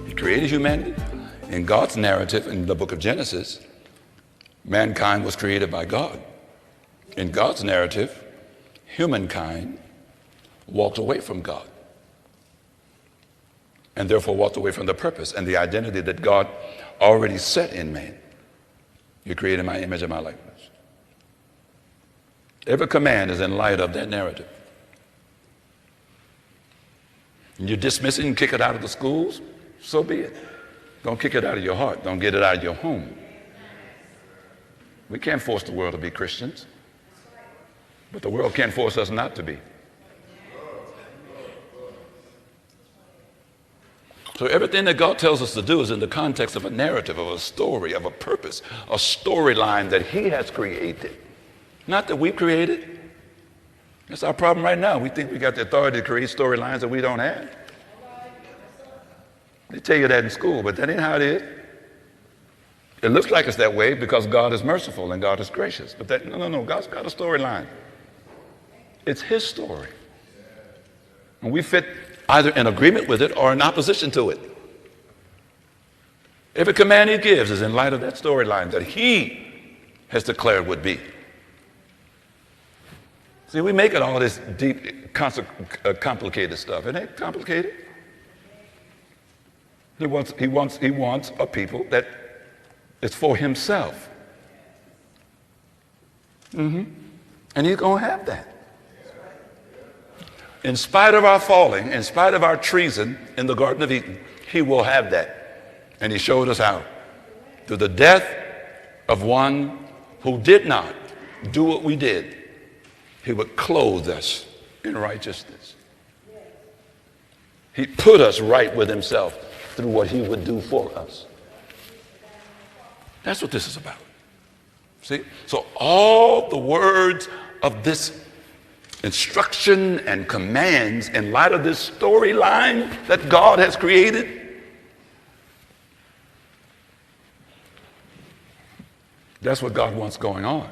He created humanity. In God's narrative in the book of Genesis, mankind was created by God. In God's narrative, humankind walked away from God and therefore walked away from the purpose and the identity that God already set in man. You created my image and my likeness. Every command is in light of that narrative. And you dismiss it and kick it out of the schools, so be it. Don't kick it out of your heart. Don't get it out of your home. We can't force the world to be Christians, but the world can't force us not to be. So everything that God tells us to do is in the context of a narrative, of a story, of a purpose, a storyline that He has created. Not that we created. That's our problem right now. We think we got the authority to create storylines that we don't have. They tell you that in school, but that ain't how it is. It looks like it's that way because God is merciful and God is gracious. But no, God's got a storyline. It's His story. And we fit either in agreement with it or in opposition to it. Every command He gives is in light of that storyline that He has declared would be. See, we make it all this deep, complicated stuff. It ain't complicated. He wants a people that is for Himself. And He's going to have that. In spite of our falling, in spite of our treason in the Garden of Eden, He will have that. And He showed us how. Through the death of one who did not do what we did, He would clothe us in righteousness. He put us right with Himself through what He would do for us. That's what this is about. See? So all the words of this instruction and commands in light of this storyline that God has created, that's what God wants going on.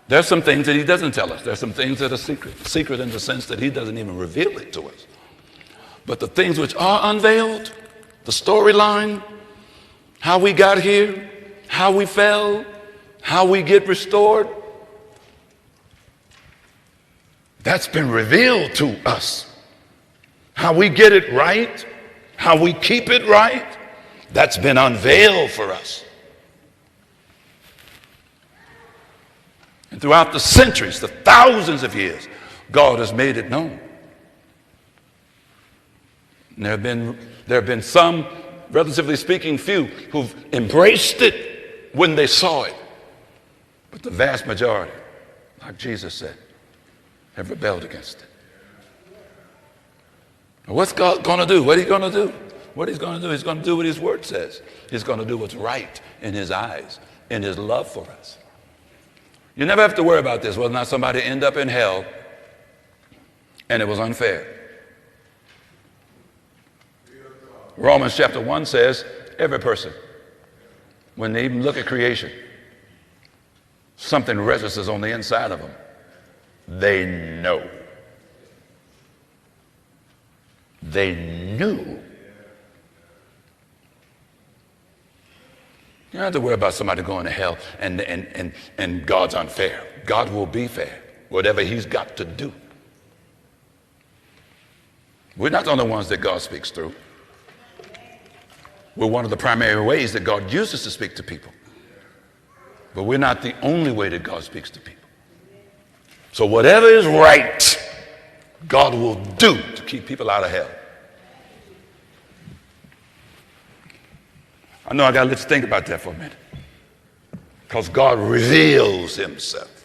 There's some things that He doesn't tell us. There's some things that are secret in the sense that He doesn't even reveal it to us. But the things which are unveiled, the storyline, how we got here, how we fell, how we get restored, that's been revealed to us. How we get it right, how we keep it right, that's been unveiled for us. And throughout the centuries, the thousands of years, God has made it known. And there have been some, relatively speaking, few who've embraced it when they saw it. But the vast majority, like Jesus said, have rebelled against it. Now what's God going to do? What is He going to do? What He's going to do? He's going to do what His word says. He's going to do what's right in His eyes, in His love for us. You never have to worry about this, whether or not somebody end up in hell and it was unfair. Romans chapter 1 says every person, when they even look at creation, something registers on the inside of them. They know. They knew. You don't have to worry about somebody going to hell and God's unfair. God will be fair, whatever He's got to do. We're not the only ones that God speaks through. We're one of the primary ways that God uses to speak to people. But we're not the only way that God speaks to people. So whatever is right, God will do to keep people out of hell. I know I got to let you think about that for a minute. Because God reveals Himself.